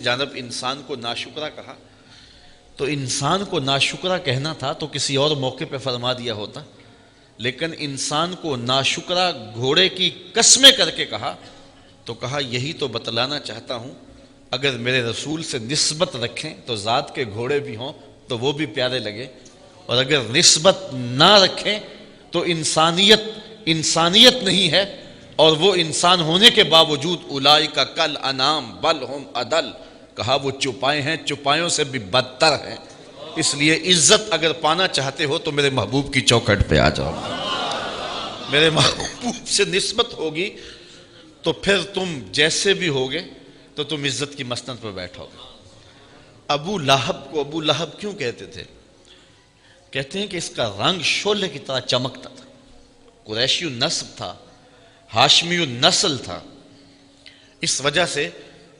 جانب انسان کو ناشکرا کہا تو انسان کو ناشکرا کہنا تھا تو کسی اور موقع پہ فرما دیا ہوتا، لیکن انسان کو ناشکرا گھوڑے کی قسمیں کر کے کہا تو کہا یہی تو بتلانا چاہتا ہوں، اگر میرے رسول سے نسبت رکھیں تو ذات کے گھوڑے بھی ہوں تو وہ بھی پیارے لگے، اور اگر نسبت نہ رکھیں تو انسانیت نہیں ہے، اور وہ انسان ہونے کے باوجود اولئک کل انعام بل ہم اضل، کہا وہ چوپائے ہیں، چوپایوں سے بھی بدتر ہیں۔ اس لیے عزت اگر پانا چاہتے ہو تو میرے محبوب کی چوکھٹ پہ آ جاؤ، میرے محبوب سے نسبت ہوگی تو پھر تم جیسے بھی ہوگے تو تم عزت کی مسند پر بیٹھو گے۔ ابو لہب کو ابو لہب کیوں کہتے تھے؟ کہتے ہیں کہ اس کا رنگ شعلے کی طرح چمکتا تھا، قریشی النسب تھا، ہاشمی النسل تھا، اس وجہ سے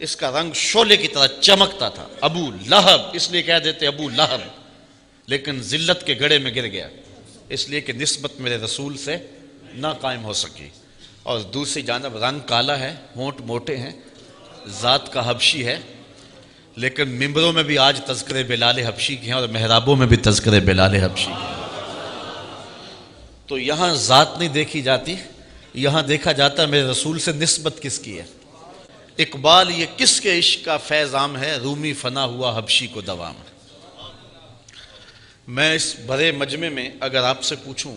اس کا رنگ شعلے کی طرح چمکتا تھا۔ ابو لہب اس لیے کہہ دیتے ابو لہب، لیکن ذلت کے گڑھے میں گر گیا اس لیے کہ نسبت میرے رسول سے نہ قائم ہو سکی۔ اور دوسری جانب رنگ کالا ہے، ہونٹ موٹے ہیں، ذات کا حبشی ہے، لیکن ممبروں میں بھی آج تذکرے بلال حبشی کے ہیں اور محرابوں میں بھی تذکرے بلال حبشی کے ہیں۔ تو یہاں ذات نہیں دیکھی جاتی، یہاں دیکھا جاتا ہے میرے رسول سے نسبت کس کی ہے۔ اقبال یہ کس کے عشق کا فیض عام ہے، رومی فنا ہوا حبشی کو دوام ہے۔ میں اس بڑے مجمع میں اگر آپ سے پوچھوں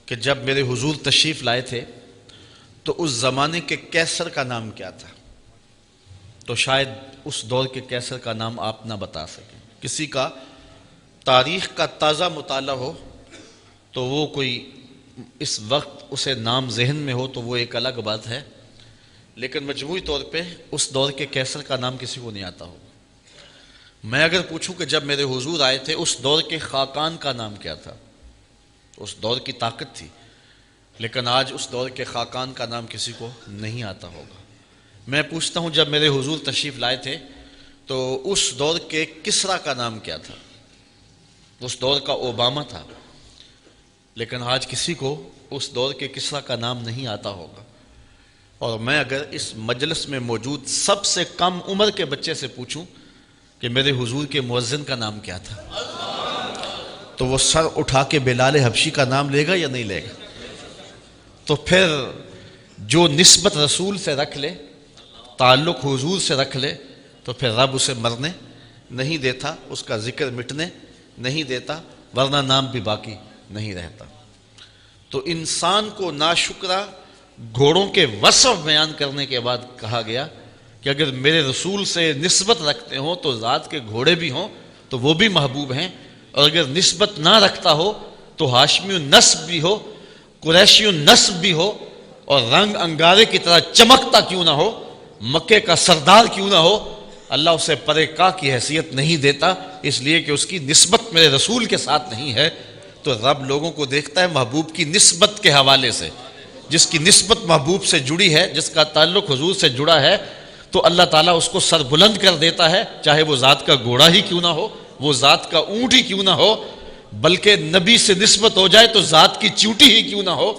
کہ جب میرے حضور تشریف لائے تھے تو اس زمانے کے کیسر کا نام کیا تھا، تو شاید اس دور کے کیسر کا نام آپ نہ بتا سکیں۔ کسی کا تاریخ کا تازہ مطالعہ ہو تو وہ کوئی اس وقت اسے نام ذہن میں ہو تو وہ ایک الگ بات ہے، لیکن مجموعی طور پہ اس دور کے کیسر کا نام کسی کو نہیں آتا ہو۔ میں اگر پوچھوں کہ جب میرے حضور آئے تھے اس دور کے خاقان کا نام کیا تھا، اس دور کی طاقت تھی، لیکن آج اس دور کے خاقان کا نام کسی کو نہیں آتا ہوگا۔ میں پوچھتا ہوں جب میرے حضور تشریف لائے تھے تو اس دور کے کسرا کا نام کیا تھا، اس دور کا اوباما تھا، لیکن آج کسی کو اس دور کے کسرا کا نام نہیں آتا ہوگا۔ اور میں اگر اس مجلس میں موجود سب سے کم عمر کے بچے سے پوچھوں کہ میرے حضور کے مؤذن کا نام کیا تھا تو وہ سر اٹھا کے بلال حبشی کا نام لے گا یا نہیں لے گا؟ تو پھر جو نسبت رسول سے رکھ لے، تعلق حضور سے رکھ لے، تو پھر رب اسے مرنے نہیں دیتا، اس کا ذکر مٹنے نہیں دیتا، ورنہ نام بھی باقی نہیں رہتا۔ تو انسان کو ناشکرا گھوڑوں کے وصف بیان کرنے کے بعد کہا گیا کہ اگر میرے رسول سے نسبت رکھتے ہوں تو ذات کے گھوڑے بھی ہوں تو وہ بھی محبوب ہیں، اور اگر نسبت نہ رکھتا ہو تو ہاشمی النسب بھی ہو، قریشی النسب بھی ہو، اور رنگ انگارے کی طرح چمکتا کیوں نہ ہو، مکے کا سردار کیوں نہ ہو، اللہ اسے پرے کا کی حیثیت نہیں دیتا، اس لیے کہ اس کی نسبت میرے رسول کے ساتھ نہیں ہے۔ تو رب لوگوں کو دیکھتا ہے محبوب کی نسبت کے حوالے سے، جس کی نسبت محبوب سے جڑی ہے، جس کا تعلق حضور سے جڑا ہے، تو اللہ تعالیٰ اس کو سر بلند کر دیتا ہے، چاہے وہ ذات کا گھوڑا ہی کیوں نہ ہو، وہ ذات کا اونٹ ہی کیوں نہ ہو، بلکہ نبی سے نسبت ہو جائے تو ذات کی چیوٹی ہی کیوں نہ ہو،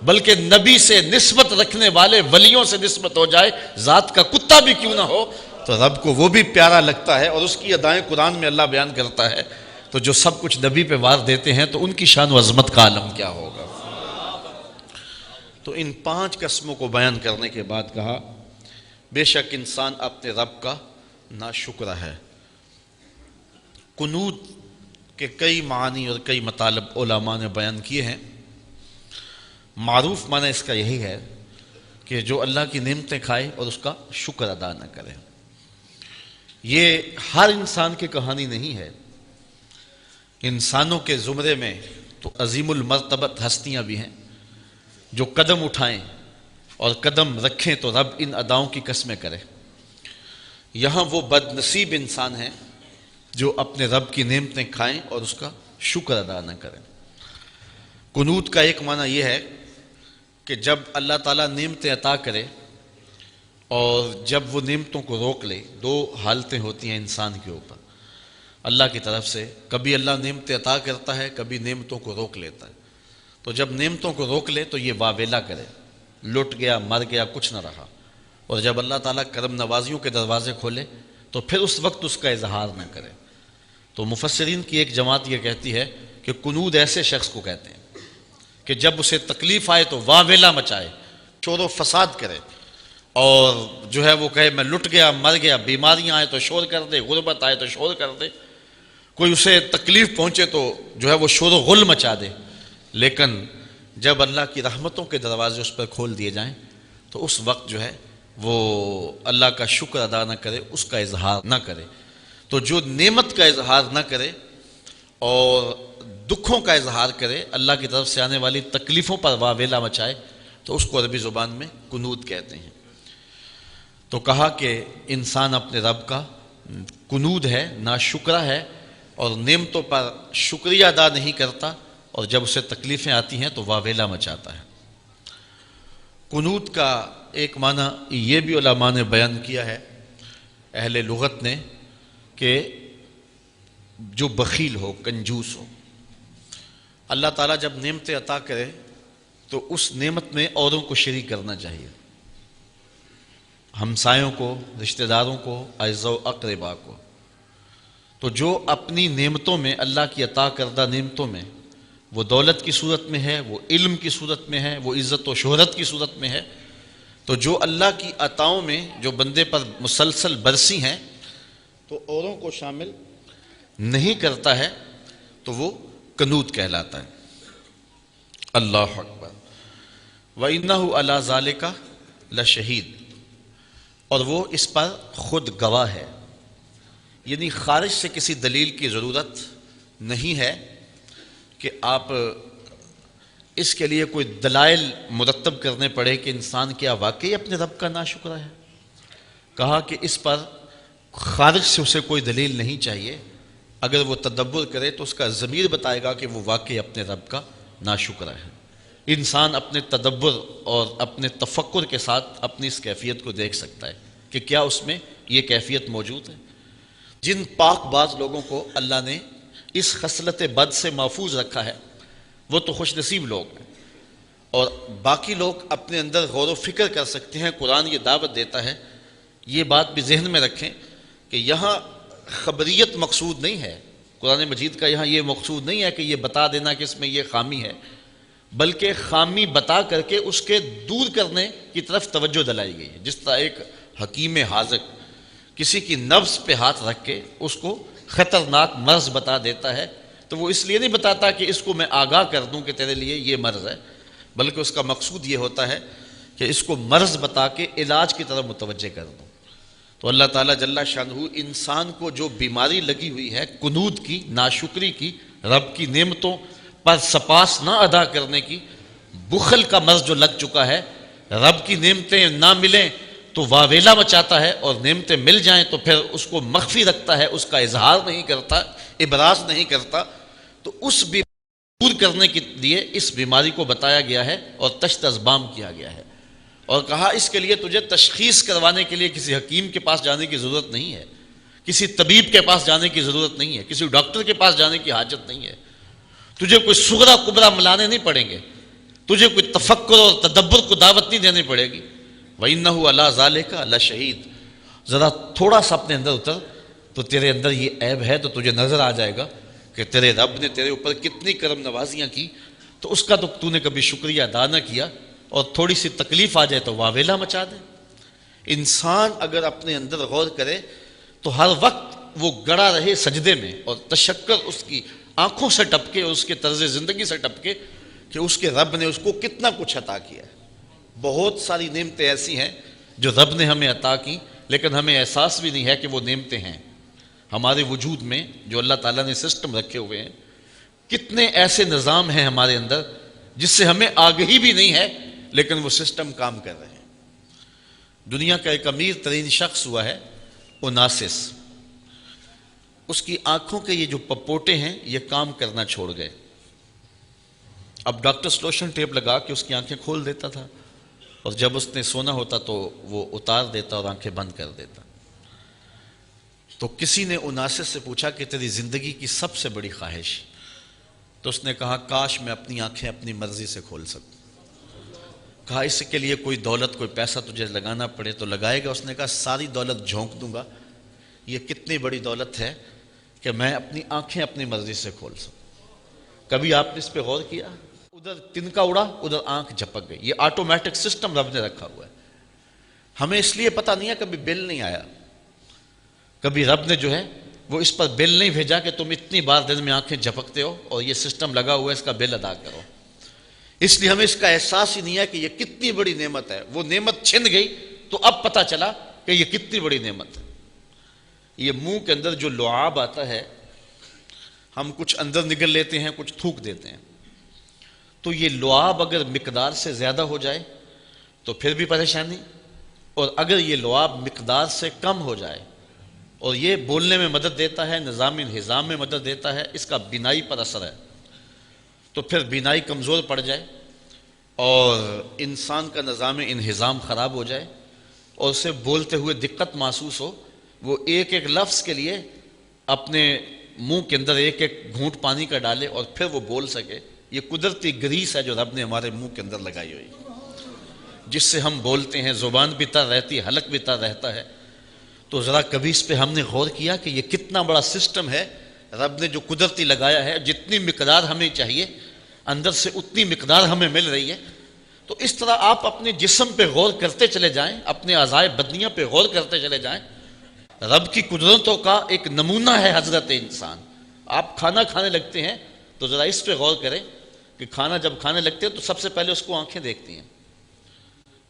بلکہ نبی سے نسبت رکھنے والے ولیوں سے نسبت ہو جائے، ذات کا کتا بھی کیوں نہ ہو، تو رب کو وہ بھی پیارا لگتا ہے، اور اس کی ادائیں قرآن میں اللہ بیان کرتا ہے۔ تو جو سب کچھ نبی پہ وار دیتے ہیں تو ان کی شان و عظمت کا عالم کیا ہوگا۔ تو ان 5 قسموں کو بیان کرنے کے بعد کہا بے شک انسان اپنے رب کا ناشکرا ہے۔ قنوت کے کئی معنی اور کئی مطالب علماء نے بیان کیے ہیں۔ معروف معنی اس کا یہی ہے کہ جو اللہ کی نعمتیں کھائے اور اس کا شکر ادا نہ کرے۔ یہ ہر انسان کی کہانی نہیں ہے، انسانوں کے زمرے میں تو عظیم المرتبت ہستیاں بھی ہیں جو قدم اٹھائیں اور قدم رکھیں تو رب ان اداؤں کی قسمیں کرے۔ یہاں وہ بد نصیب انسان ہیں جو اپنے رب کی نعمتیں کھائیں اور اس کا شکر ادا نہ کریں۔ قنوت کا ایک معنی یہ ہے کہ جب اللہ تعالیٰ نعمتیں عطا کرے اور جب وہ نعمتوں کو روک لے، 2 حالتیں ہوتی ہیں انسان کے اوپر اللہ کی طرف سے، کبھی اللہ نعمتیں عطا کرتا ہے، کبھی نعمتوں کو روک لیتا ہے۔ تو جب نعمتوں کو روک لے تو یہ واویلا کرے، لٹ گیا، مر گیا، کچھ نہ رہا، اور جب اللہ تعالیٰ کرم نوازیوں کے دروازے کھولے تو پھر اس وقت اس کا اظہار نہ کرے۔ تو مفسرین کی ایک جماعت یہ کہتی ہے کہ قنوط ایسے شخص کو کہتے ہیں کہ جب اسے تکلیف آئے تو واویلا مچائے، شور و فساد کرے، اور جو ہے وہ کہے میں لٹ گیا، مر گیا، بیماریاں آئے تو شور کر دے، غربت آئے تو شور کر دے، کوئی اسے تکلیف پہنچے تو جو ہے وہ شور و غل مچا دے۔ لیکن جب اللہ کی رحمتوں کے دروازے اس پر کھول دیے جائیں تو اس وقت جو ہے وہ اللہ کا شکر ادا نہ کرے، اس کا اظہار نہ کرے۔ تو جو نعمت کا اظہار نہ کرے اور دکھوں کا اظہار کرے، اللہ کی طرف سے آنے والی تکلیفوں پر واویلا مچائے، تو اس کو عربی زبان میں قنوط کہتے ہیں۔ تو کہا کہ انسان اپنے رب کا قنوط ہے، ناشکرہ ہے، اور نعمتوں پر شکریہ ادا نہیں کرتا، اور جب اسے تکلیفیں آتی ہیں تو واویلا مچاتا ہے۔ قنوط کا ایک معنی یہ بھی علماء نے بیان کیا ہے، اہل لغت نے، کہ جو بخیل ہو، کنجوس ہو۔ اللہ تعالیٰ جب نعمتیں عطا کرے تو اس نعمت میں اوروں کو شریک کرنا چاہیے، ہمسایوں کو، رشتہ داروں کو، اعزاء و اقربا کو۔ تو جو اپنی نعمتوں میں، اللہ کی عطا کردہ نعمتوں میں، وہ دولت کی صورت میں ہے، وہ علم کی صورت میں ہے، وہ عزت و شہرت کی صورت میں ہے، تو جو اللہ کی عطاؤں میں جو بندے پر مسلسل برسی ہیں تو اوروں کو شامل نہیں کرتا ہے، تو وہ قنوط کہلاتا ہے۔ اللہ اکبر۔ وَإِنَّهُ عَلَى ذَلِكَ لَشَهِيدٌ، اور وہ اس پر خود گواہ ہے، یعنی خارج سے کسی دلیل کی ضرورت نہیں ہے کہ آپ اس کے لیے کوئی دلائل مرتب کرنے پڑے کہ انسان کیا واقعی اپنے رب کا ناشکرہ ہے۔ کہا کہ اس پر خارج سے اسے کوئی دلیل نہیں چاہیے، اگر وہ تدبر کرے تو اس کا ضمیر بتائے گا کہ وہ واقعی اپنے رب کا ناشکرہ ہے۔ انسان اپنے تدبر اور اپنے تفکر کے ساتھ اپنی اس کیفیت کو دیکھ سکتا ہے کہ کیا اس میں یہ کیفیت موجود ہے۔ جن پاک باز لوگوں کو اللہ نے اس خصلت بد سے محفوظ رکھا ہے وہ تو خوش نصیب لوگ ہیں، اور باقی لوگ اپنے اندر غور و فکر کر سکتے ہیں۔ قرآن یہ دعوت دیتا ہے، یہ بات بھی ذہن میں رکھیں کہ یہاں خبریت مقصود نہیں ہے، قرآن مجید کا یہاں یہ مقصود نہیں ہے کہ یہ بتا دینا کہ اس میں یہ خامی ہے، بلکہ خامی بتا کر کے اس کے دور کرنے کی طرف توجہ دلائی گئی ہے۔ جس طرح ایک حکیم حاذق کسی کی نفس پہ ہاتھ رکھ کے اس کو خطرناک مرض بتا دیتا ہے، تو وہ اس لیے نہیں بتاتا کہ اس کو میں آگاہ کر دوں کہ تیرے لیے یہ مرض ہے، بلکہ اس کا مقصود یہ ہوتا ہے کہ اس کو مرض بتا کے علاج کی طرف متوجہ کر دوں۔ تو اللہ تعالیٰ جل شانہ انسان کو جو بیماری لگی ہوئی ہے قنوط کی، ناشکری کی، رب کی نعمتوں پر سپاس نہ ادا کرنے کی، بخل کا مرض جو لگ چکا ہے، رب کی نعمتیں نہ ملیں تو واویلا مچاتا ہے، اور نعمتیں مل جائیں تو پھر اس کو مخفی رکھتا ہے، اس کا اظہار نہیں کرتا، ابراز نہیں کرتا۔ تو اس بیماری دور کرنے کے لیے اس بیماری کو بتایا گیا ہے اور تشت ازبام کیا گیا ہے، اور کہا اس کے لیے تجھے تشخیص کروانے کے لیے کسی حکیم کے پاس جانے کی ضرورت نہیں ہے، کسی طبیب کے پاس جانے کی ضرورت نہیں ہے، کسی ڈاکٹر کے پاس جانے کی حاجت نہیں ہے، تجھے کوئی صغرا کبرا ملانے نہیں پڑیں گے، تجھے کوئی تفکر اور تدبر کو دعوت نہیں دینی پڑے گی۔ وَإِنَّهُ عَلَى ذَلِكَ لَشَهِيدٌ، ذرا تھوڑا سا اپنے اندر اتر تو تیرے اندر یہ عیب ہے تو تجھے نظر آ جائے گا کہ تیرے رب نے تیرے اوپر کتنی کرم نوازیاں کی، تو اس کا تو نے کبھی شکریہ ادا نہ کیا، اور تھوڑی سی تکلیف آ جائے تو واویلا مچا دے۔ انسان اگر اپنے اندر غور کرے تو ہر وقت وہ گڑا رہے سجدے میں، اور تشکر اس کی آنکھوں سے ٹپکے اور اس کے طرز زندگی سے ٹپکے کہ اس کے رب نے اس کو کتنا کچھ عطا کیا ہے۔ بہت ساری نعمتیں ایسی ہیں جو رب نے ہمیں عطا کی، لیکن ہمیں احساس بھی نہیں ہے کہ وہ نعمتیں ہیں ہمارے وجود میں، جو اللہ تعالیٰ نے سسٹم رکھے ہوئے ہیں۔ کتنے ایسے نظام ہیں ہمارے اندر جس سے ہمیں آگہی بھی نہیں ہے، لیکن وہ سسٹم کام کر رہے ہیں۔ دنیا کا ایک امیر ترین شخص ہوا ہے اوناسس، اس کی آنکھوں کے یہ جو پپوٹے ہیں یہ کام کرنا چھوڑ گئے۔ اب ڈاکٹر سلوشن ٹیپ لگا کے اس کی آنکھیں کھول دیتا تھا، اور جب اس نے سونا ہوتا تو وہ اتار دیتا اور آنکھیں بند کر دیتا۔ تو کسی نے اوناسس سے پوچھا کہ تیری زندگی کی سب سے بڑی خواہش؟ تو اس نے کہا کاش میں اپنی آنکھیں اپنی مرضی سے کھول سکوں۔ کہا اس کے لیے کوئی دولت، کوئی پیسہ تجھے لگانا پڑے تو لگائے گا؟ اس نے کہا ساری دولت جھونک دوں گا، یہ کتنی بڑی دولت ہے کہ میں اپنی آنکھیں اپنی مرضی سے کھول سکوں۔ کبھی آپ نے اس پہ غور کیا؟ ادھر تنکا اڑا، ادھر آنکھ جھپک گئی۔ یہ آٹومیٹک سسٹم رب نے رکھا ہوا ہے۔ ہمیں اس لیے پتہ نہیں ہے، کبھی بل نہیں آیا، کبھی رب نے جو ہے وہ اس پر بل نہیں بھیجا کہ تم اتنی بار دن میں آنکھیں جھپکتے ہو اور یہ سسٹم لگا ہوا ہے، اس کا بل ادا کرو۔ اس لیے ہمیں اس کا احساس ہی نہیں ہے کہ یہ کتنی بڑی نعمت ہے۔ وہ نعمت چھن گئی تو اب پتہ چلا کہ یہ کتنی بڑی نعمت ہے۔ یہ منہ کے اندر جو لعاب آتا ہے، ہم کچھ اندر نگل لیتے ہیں، کچھ تھوک دیتے ہیں، تو یہ لعاب اگر مقدار سے زیادہ ہو جائے تو پھر بھی پریشانی، اور اگر یہ لعاب مقدار سے کم ہو جائے اور یہ بولنے میں مدد دیتا ہے، نظام انہضام میں مدد دیتا ہے، اس کا بینائی پر اثر ہے، تو پھر بینائی کمزور پڑ جائے اور انسان کا نظام انہضام خراب ہو جائے اور اسے بولتے ہوئے دقت محسوس ہو، وہ ایک ایک لفظ کے لیے اپنے منہ کے اندر ایک ایک گھونٹ پانی کا ڈالے اور پھر وہ بول سکے۔ یہ قدرتی گریس ہے جو رب نے ہمارے منہ کے اندر لگائی ہوئی، جس سے ہم بولتے ہیں، زبان بھی تر رہتی ہے، حلق بھی تر رہتا ہے۔ تو ذرا کبھی اس پہ ہم نے غور کیا کہ یہ کتنا بڑا سسٹم ہے رب نے جو قدرتی لگایا ہے؟ جتنی مقدار ہمیں چاہیے اندر سے اتنی مقدار ہمیں مل رہی ہے۔ تو اس طرح آپ اپنے جسم پہ غور کرتے چلے جائیں، اپنے اعضائے بدنیہ پہ غور کرتے چلے جائیں۔ رب کی قدرتوں کا ایک نمونہ ہے حضرت انسان۔ آپ کھانا کھانے لگتے ہیں تو ذرا اس پہ غور کریں کہ کھانا جب کھانے لگتے ہیں تو سب سے پہلے اس کو آنکھیں دیکھتی ہیں،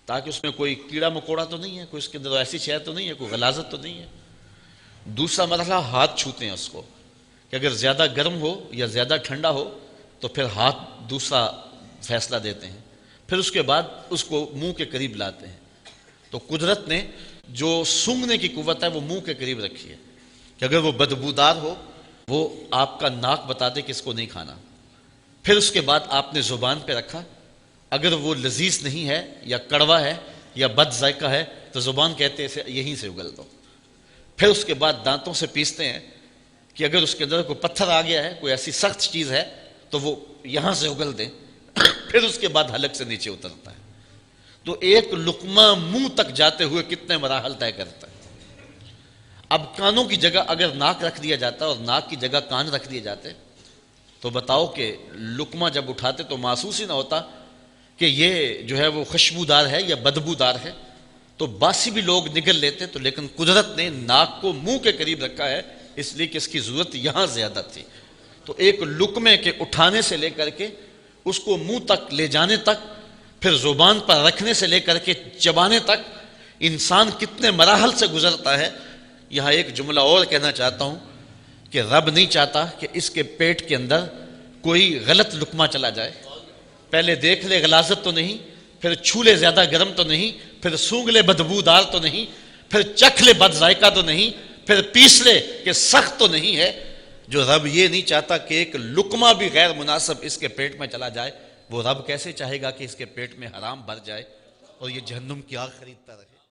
تاکہ اس میں کوئی کیڑا مکوڑا تو نہیں ہے، کوئی اس کے اندر ایسی شے تو نہیں ہے، کوئی غلاظت تو نہیں ہے۔ دوسرا مرحلہ ہاتھ چھوتے ہیں اس کو، کہ اگر زیادہ گرم ہو یا زیادہ ٹھنڈا ہو تو پھر ہاتھ دوسرا فیصلہ دیتے ہیں، پھر اس کے بعد اس کو منہ کے قریب لاتے ہیں۔ تو قدرت نے جو سونگھنے کی قوت ہے وہ منہ کے قریب رکھی ہے، کہ اگر وہ بدبودار ہو وہ آپ کا ناک بتا دے کہ اس کو نہیں کھانا۔ پھر اس کے بعد آپ نے زبان پہ رکھا، اگر وہ لذیذ نہیں ہے یا کڑوا ہے یا بد ذائقہ ہے تو زبان کہتے ہیں اسے یہیں سے اگل دو۔ پھر اس کے بعد دانتوں سے پیستے ہیں کہ اگر اس کے اندر کوئی پتھر آ گیا ہے، کوئی ایسی سخت چیز ہے تو وہ یہاں سے اگل دیں۔ پھر اس کے بعد حلق سے نیچے اترتا ہے۔ تو ایک لقمہ منہ تک جاتے ہوئے کتنے مراحل طے کرتا ہے۔ اب کانوں کی جگہ اگر ناک رکھ دیا جاتا اور ناک کی جگہ کان رکھ دیے جاتے تو بتاؤ کہ لقمہ جب اٹھاتے تو محسوس ہی نہ ہوتا کہ یہ جو ہے وہ خوشبودار ہے یا بدبودار ہے، تو باسی بھی لوگ نگل لیتے۔ تو لیکن قدرت نے ناک کو منہ کے قریب رکھا ہے اس لیے کہ اس کی ضرورت یہاں زیادہ تھی۔ تو ایک لقمے کے اٹھانے سے لے کر کے اس کو منہ تک لے جانے تک، پھر زبان پر رکھنے سے لے کر کے چبانے تک انسان کتنے مراحل سے گزرتا ہے۔ یہاں ایک جملہ اور کہنا چاہتا ہوں کہ رب نہیں چاہتا کہ اس کے پیٹ کے اندر کوئی غلط لقمہ چلا جائے۔ پہلے دیکھ لے غلاظت تو نہیں، پھر چھو لے زیادہ گرم تو نہیں، پھر سونگھ لے بدبودار تو نہیں، پھر چکھ لے بد ذائقہ تو نہیں، پھر پیس لے کہ سخت تو نہیں ہے۔ جو رب یہ نہیں چاہتا کہ ایک لقمہ بھی غیر مناسب اس کے پیٹ میں چلا جائے، وہ رب کیسے چاہے گا کہ اس کے پیٹ میں حرام بھر جائے اور یہ جہنم کی آگ خریدتا رہے۔